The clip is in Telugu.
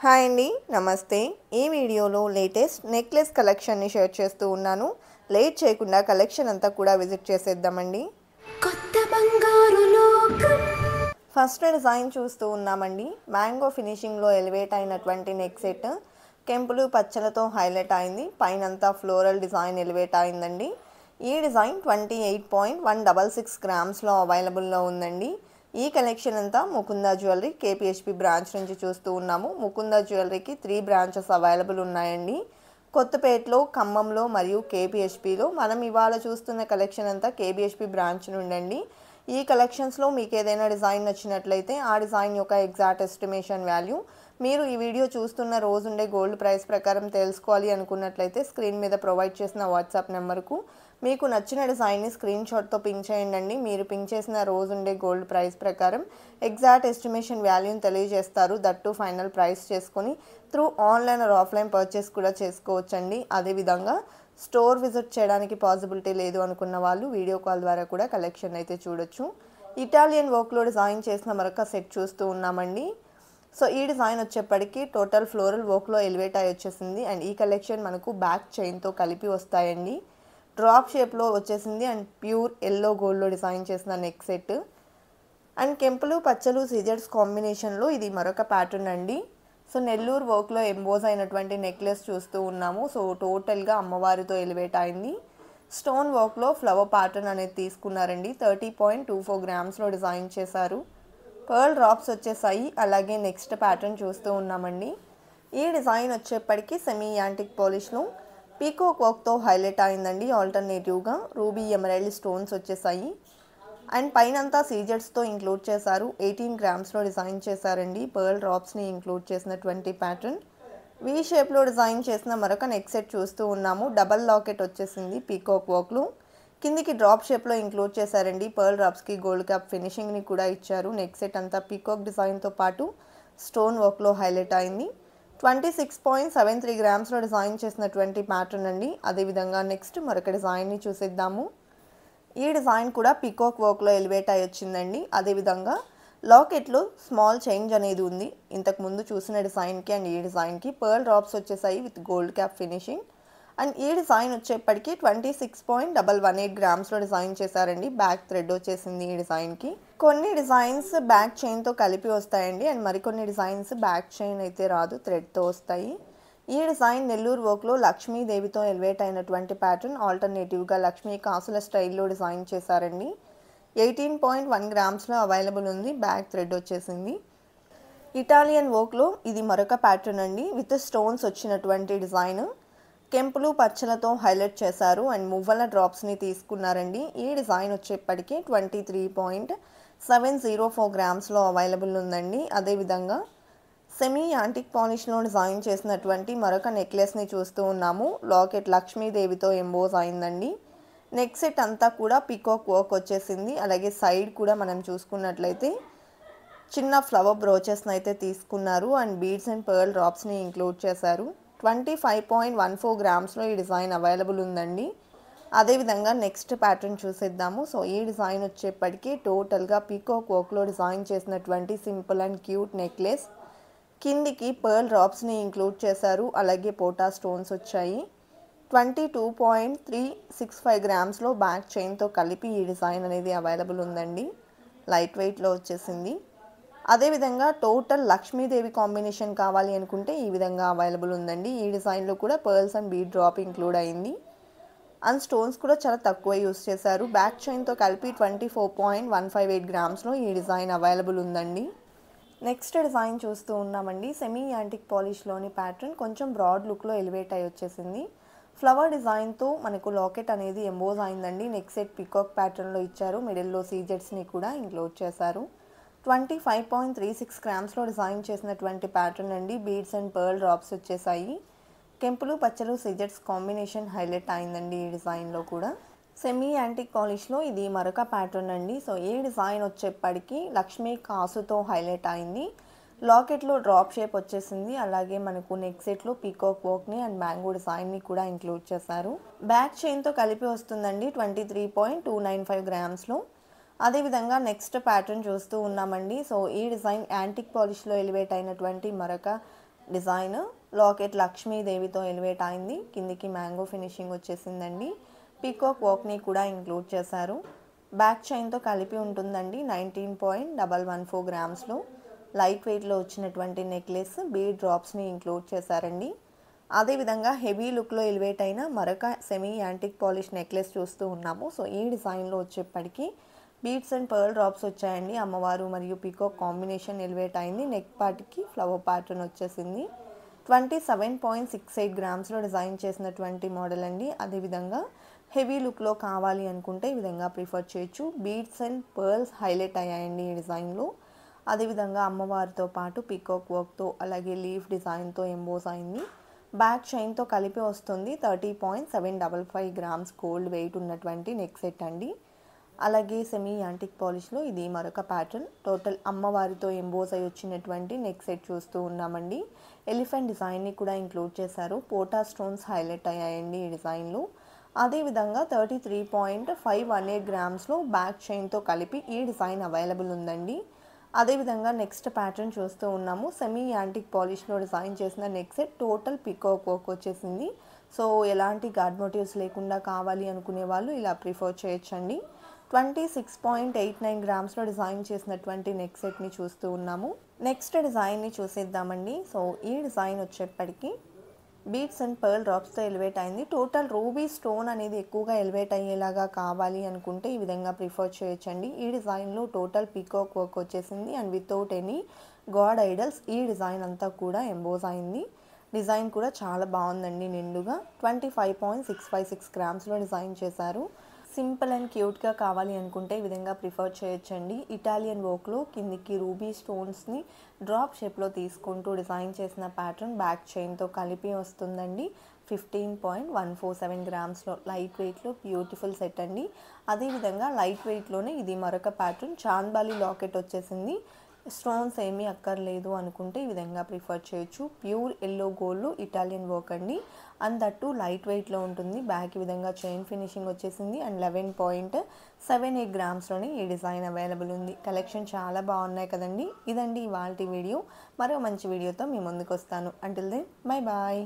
హాయ్ అండి, నమస్తే. ఈ వీడియోలో లేటెస్ట్ నెక్లెస్ కలెక్షన్ని షేర్ చేస్తూ ఉన్నాను. లేట్ చేయకుండా కలెక్షన్ అంతా కూడా విజిట్ చేసేద్దామండి. కొత్త బంగారు లోకం. ఫస్ట్ డిజైన్ చూస్తూ ఉన్నామండి. మ్యాంగో ఫినిషింగ్లో ఎలివేట్ అయినటువంటి నెక్ సెట్ కెంపులు పచ్చలతో హైలైట్ అయింది. పైనంతా ఫ్లోరల్ డిజైన్ ఎలివేట్ అయిందండి. ఈ డిజైన్ 28.166 గ్రామ్స్లో అవైలబుల్లో ఉందండి. ఈ కలెక్షన్ అంతా ముకుందా జ్యువెలరీ కేపీహెచ్పి బ్రాంచ్ నుంచి చూస్తూ ఉన్నాము. ముకుందా జ్యువెలరీకి 3 బ్రాంచెస్ అవైలబుల్ ఉన్నాయండి. కొత్తపేటలో, ఖమ్మంలో మరియు కేపీహెచ్పిలో. మనం ఇవాళ చూస్తున్న కలెక్షన్ అంతా కేపీహెచ్పి బ్రాంచ్ నుండండి. ఈ కలెక్షన్స్లో మీకు ఏదైనా డిజైన్ నచ్చినట్లయితే ఆ డిజైన్ యొక్క ఎగ్జాక్ట్ ఎస్టిమేషన్ వాల్యూ మీరు ఈ వీడియో చూస్తున్న రోజుండే గోల్డ్ ప్రైస్ ప్రకారం తెలుసుకోవాలి అనుకున్నట్లయితే స్క్రీన్ మీద ప్రొవైడ్ చేసిన వాట్సాప్ నెంబర్కు మీకు నచ్చిన డిజైన్ని స్క్రీన్ షాట్తో పింక్ చేయండి. మీరు పింక్ చేసిన రోజుండే గోల్డ్ ప్రైస్ ప్రకారం ఎగ్జాక్ట్ ఎస్టిమేషన్ వాల్యూని తెలియజేస్తారు. దట్టు ఫైనల్ ప్రైస్ చేసుకొని through online or offline purchase కూడా చేసుకోవచ్చండి. అదేవిధంగా స్టోర్ విజిట్ చేయడానికి పాసిబిలిటీ లేదు అనుకున్న వాళ్ళు వీడియో కాల్ ద్వారా కూడా కలెక్షన్ అయితే చూడొచ్చు. ఇటాలియన్ వర్క్లో డిజైన్ చేసిన మరొక సెట్ చూస్తూ ఉన్నామండి. సో ఈ డిజైన్ వచ్చేప్పటికి టోటల్ ఫ్లోరల్ వర్క్లో ఎలివేట్ అయి వచ్చేసింది. అండ్ ఈ కలెక్షన్ మనకు బ్యాక్ చైన్తో కలిపి వస్తాయండి. డ్రాప్ షేప్లో వచ్చేసింది అండ్ ప్యూర్ ఎల్లో గోల్డ్లో డిజైన్ చేసిన నెక్ సెట్ అండ్ కెంపులు పచ్చలు సీజర్స్ కాంబినేషన్లో ఇది మరొక ప్యాటర్న్ అండి. సో నెల్లూరు వర్క్లో ఎంబోజ్ అయినటువంటి నెక్లెస్ చూస్తూ ఉన్నాము. సో టోటల్గా అమ్మవారితో ఎలివేట్ అయింది. స్టోన్ వర్క్లో ఫ్లవర్ ప్యాటర్న్ అనేది తీసుకున్నారండి. 30.24 గ్రామ్స్లో డిజైన్ చేశారు. పర్ల్ డ్రాప్స్ వచ్చేసాయి. అలాగే నెక్స్ట్ ప్యాటర్న్ చూస్తూ ఉన్నామండి. ఈ డిజైన్ వచ్చేప్పటికి సెమీ యాంటిక్ పాలిష్లో పీకాక్ వర్క్తో హైలైట్ అయిందండి. ఆల్టర్నేటివ్గా రూబీ ఎమరాల్డ్ స్టోన్స్ వచ్చేసాయి అండ్ పైనంతా సీజర్స్తో ఇంక్లూడ్ చేశారు. 18 గ్రామ్స్లో డిజైన్ చేశారండి. పర్ల్ డ్రాప్స్ని ఇంక్లూడ్ చేసినటువంటి ప్యాటర్న్. వీ షేప్లో డిజైన్ చేసిన మరొక నెక్ సెట్ చూస్తూ ఉన్నాము. డబల్ లాకెట్ వచ్చేసింది పీకాక్ వర్క్లో. కిందికి డ్రాప్ షేప్లో ఇంక్లూడ్ చేశారండి. పర్ల్ డ్రాప్స్కి గోల్డ్ క్యాప్ ఫినిషింగ్ని కూడా ఇచ్చారు. నెక్ సెట్ అంతా పీకాక్ డిజైన్తో పాటు స్టోన్ వర్క్లో హైలైట్ అయింది. 26.73 గ్రామ్స్లో డిజైన్ చేసినటువంటి ప్యాటర్న్ అండి. అదేవిధంగా నెక్స్ట్ మరొక డిజైన్ని చూసేద్దాము. ఈ డిజైన్ కూడా పీకాక్ వర్క్లో ఎలివేట్ అయి వచ్చిందండి. అదేవిధంగా లాకెట్లో స్మాల్ చేంజ్ అనేది ఉంది. ఇంతకుముందు చూసిన డిజైన్కి అండ్ ఈ డిజైన్కి పర్ల్ డ్రాప్స్ వచ్చేసాయి with gold cap finishing and ఈ డిజైన్ వచ్చేప్పటికి 26.118 గ్రామ్స్లో డిజైన్ చేశారండి. బ్యాక్ థ్రెడ్ వచ్చేసింది ఈ డిజైన్కి. కొన్ని డిజైన్స్ బ్యాక్ చైన్తో కలిపి వస్తాయండి అండ్ మరికొన్ని డిజైన్స్ బ్యాక్ చైన్ అయితే రాదు, థ్రెడ్తో వస్తాయి. ఈ డిజైన్ నెల్లూరు వర్క్లో లక్ష్మీదేవితో ఎలివేట్ అయినటువంటి ప్యాటర్న్. ఆల్టర్నేటివ్గా లక్ష్మీ కాసుల స్టైల్లో డిజైన్ చేశారండి. 18.1 గ్రామ్స్లో అవైలబుల్ ఉంది. బ్యాక్ థ్రెడ్ వచ్చేసింది. ఇటాలియన్ వర్క్లో ఇది మరొక ప్యాటర్న్ అండి. విత్ స్టోన్స్ వచ్చినటువంటి డిజైన్. కెంపులు పచ్చలతో హైలైట్ చేశారు అండ్ మువ్వల డ్రాప్స్ని తీసుకున్నారండి. ఈ డిజైన్ వచ్చేప్పటికి 23.704 గ్రామ్స్లో అవైలబుల్ ఉందండి. అదేవిధంగా సెమీ యాంటిక్ పాలిష్లో డిజైన్ చేసినటువంటి మరొక నెక్లెస్ని చూస్తూ ఉన్నాము. లాకెట్ లక్ష్మీదేవితో ఎంబోజ్ అయిందండి. నెక్ సెట్ అంతా కూడా పీకాక్ వర్క్ వచ్చేసింది. అలాగే సైడ్ కూడా మనం చూసుకున్నట్లయితే చిన్న ఫ్లవర్ బ్రోచెస్ని అయితే తీసుకున్నారు అండ్ బీడ్స్ అండ్ పర్ల్ డ్రాప్స్ని ఇంక్లూడ్ చేశారు. 25.14 గ్రామ్స్లో ఈ డిజైన్ అవైలబుల్ ఉందండి. అదేవిధంగా నెక్స్ట్ ప్యాటర్న్ చూసేద్దాము. సో ఈ డిజైన్ వచ్చేప్పటికి టోటల్గా పీకాక్ వర్క్లో డిజైన్ చేసినటువంటి సింపుల్ అండ్ క్యూట్ నెక్లెస్. కిందికి పర్ల్ డ్రాప్స్ని ఇంక్లూడ్ చేశారు. అలాగే పోటా స్టోన్స్ వచ్చాయి. 22.365 గ్రామ్స్లో బ్యాక్ చైన్తో కలిపి ఈ డిజైన్ అనేది అవైలబుల్ ఉందండి. లైట్ వెయిట్లో వచ్చేసింది. అదేవిధంగా టోటల్ లక్ష్మీదేవి కాంబినేషన్ కావాలి అనుకుంటే ఈ విధంగా అవైలబుల్ ఉందండి. ఈ డిజైన్లో కూడా pearls and bead drop include అయింది అండ్ స్టోన్స్ కూడా చాలా తక్కువ యూస్ చేశారు. బ్యాక్ చైన్తో కలిపి 24.158 గ్రామ్స్లో ఈ డిజైన్ అవైలబుల్ ఉందండి. నెక్స్ట్ డిజైన్ చూస్తూ ఉన్నామండి. సెమీ యాంటిక్ పాలిష్లోని ప్యాటర్న్ కొంచెం బ్రాడ్ లుక్లో ఎలివేట్ అయి వచ్చేసింది. ఫ్లవర్ డిజైన్తో మనకు లాకెట్ అనేది ఎంబోజ్ అయిందండి. నెక్ సెట్ పీకాక్ ప్యాటర్న్లో ఇచ్చారు. మిడిల్లో సీజెట్స్ని కూడా ఇంక్లూడ్ చేశారు. 25.36 గ్రామ్స్లో డిజైన్ చేసినటువంటి ప్యాటర్న్ అండి. బీడ్స్ అండ్ పర్ల్ డ్రాప్స్ వచ్చేసాయి. కెంపులు పచ్చలు సీజెట్స్ కాంబినేషన్ హైలైట్ అయిందండి ఈ డిజైన్లో కూడా. సెమీ యాంటిక్ పాలిష్లో ఇది మరొక ప్యాటర్న్ అండి. సో ఈ డిజైన్ వచ్చేప్పటికి లక్ష్మీ కాసుతో హైలైట్ అయింది. లాకెట్లో డ్రాప్ షేప్ వచ్చేసింది. అలాగే మనకు నెక్ సెట్లో పీకాక్ వర్క్ని అండ్ మ్యాంగో డిజైన్ని కూడా ఇంక్లూడ్ చేశారు. బ్యాక్ చైన్తో కలిపి వస్తుందండి 23.295 గ్రామ్స్లో. అదేవిధంగా నెక్స్ట్ ప్యాటర్న్ చూస్తూ ఉన్నామండి. సో ఈ డిజైన్ యాంటిక్ పాలిష్లో ఎలివేట్ అయినటువంటి మరొక డిజైన్. లాకెట్ లక్ష్మీదేవితో ఎలివేట్ అయింది. కిందికి మ్యాంగో ఫినిషింగ్ వచ్చేసిందండి. పీకాక్ వర్క్ని కూడా ఇంక్లూడ్ చేశారు. బ్యాక్ చైన్తో కలిపి ఉంటుందండి. 19.114 గ్రామ్స్లో లైట్ వెయిట్లో వచ్చినటువంటి నెక్లెస్, బీడ్ డ్రాప్స్ని ఇంక్లూడ్ చేశారండి. అదేవిధంగా హెవీ లుక్లో ఎలివేట్ అయిన మరొక సెమీ యాంటిక్ పాలిష్ నెక్లెస్ చూస్తూ ఉన్నాము. సో ఈ డిజైన్లో వచ్చేప్పటికి బీడ్స్ అండ్ పర్ల్ డ్రాప్స్ వచ్చాయండి. అమ్మవారు మరియు పీకాక్ కాంబినేషన్ ఎలివేట్ అయింది. నెక్ పార్ట్కి ఫ్లవర్ ప్యాటర్న్ వచ్చేసింది. 27.68 గ్రామ్స్లో డిజైన్ చేసినటువంటి మోడల్ అండి. అదేవిధంగా హెవీ లుక్లో కావాలి అనుకుంటే ఈ విధంగా ప్రిఫర్ చేయొచ్చు. బీడ్స్ అండ్ పర్ల్స్ హైలైట్ అయ్యాయండి ఈ డిజైన్లో. అదేవిధంగా అమ్మవారితో పాటు పీకాక్ వర్క్తో అలాగే లీఫ్ డిజైన్తో ఎంబోస్ అయింది. బ్యాక్ చైన్తో కలిపి వస్తుంది. 30.755 గ్రామ్స్ గోల్డ్ వెయిట్ ఉన్నటువంటి నెక్ సెట్ అండి. అలాగే సెమీ యాంటిక్ పాలిష్లో ఇది మరొక ప్యాటర్న్. టోటల్ అమ్మవారితో ఎంబోస్ అయి వచ్చినటువంటి నెక్ సెట్ చూస్తూ ఉన్నామండి. ఎలిఫెంట్ డిజైన్ని కూడా ఇంక్లూడ్ చేశారు. పోటా స్టోన్స్ హైలైట్ అయ్యాయండి ఈ డిజైన్లో. అదేవిధంగా 33.518 గ్రామ్స్లో బ్యాక్ చైన్తో కలిపి ఈ డిజైన్ అవైలబుల్ ఉందండి. అదేవిధంగా నెక్స్ట్ ప్యాటర్న్ చూస్తూ ఉన్నాము. సెమీ యాంటిక్ పాలిష్లో డిజైన్ చేసిన neck set. Total peacock work వచ్చేసింది. సో ఎలాంటి గాడ్ మోటివ్స్ లేకుండా కావాలి అనుకునే వాళ్ళు ఇలా ప్రిఫర్ చేయొచ్చండి. 26.89 గ్రామ్స్లో డిజైన్ చేసినటువంటి నెక్ సెట్ని చూస్తూ ఉన్నాము. నెక్స్ట్ డిజైన్ని చూసేద్దామండి. సో ఈ డిజైన్ వచ్చేప్పటికి బీడ్స్ అండ్ పర్ల్ డ్రాప్స్తో ఎలివేట్ అయింది. టోటల్ రూబీ స్టోన్ అనేది ఎక్కువగా ఎలివేట్ అయ్యేలాగా కావాలి అనుకుంటే ఈ విధంగా ప్రిఫర్ చేయొచ్చండి. ఈ డిజైన్లో టోటల్ పీకాక్ వర్క్ వచ్చేసింది and without any God idols ఈ డిజైన్ అంతా కూడా ఎంబోస్ అయింది. డిజైన్ కూడా చాలా బాగుందండి నిండుగా. 25.656 గ్రామ్స్లో డిజైన్ చేశారు. సింపుల్ అండ్ క్యూట్గా కావాలి అనుకుంటే ఈ విధంగా ప్రిఫర్ చేయొచ్చండి. ఇటాలియన్ వర్క్లో కిందికి రూబీ స్టోన్స్ని డ్రాప్ షేప్లో తీసుకుంటూ డిజైన్ చేసిన ప్యాటర్న్ బ్యాక్ చైన్తో కలిపి వస్తుందండి. 15.147 గ్రామ్స్లో లైట్ వెయిట్లో బ్యూటిఫుల్ సెట్ అండి. అదేవిధంగా లైట్ వెయిట్లోనే ఇది మరొక ప్యాటర్న్. చాంద్బాలి లాకెట్ వచ్చేసింది. స్టోన్స్ ఏమీ అక్కర్లేదు అనుకుంటే ఈ విధంగా ప్రిఫర్ చేయొచ్చు. Pure yellow gold Italian work అండి. అండ్ దట్టు లైట్ వెయిట్లో ఉంటుంది. బ్యాక్ ఈ విధంగా చైన్ ఫినిషింగ్ వచ్చేసింది అండ్ 11.78 గ్రామ్స్లోనే ఈ డిజైన్ అవైలబుల్ ఉంది. కలెక్షన్ చాలా బాగున్నాయి కదండి. ఇదండి ఇవాల్టి వీడియో. మరో మంచి వీడియోతో మీ ముందుకు వస్తాను. Until then bye bye.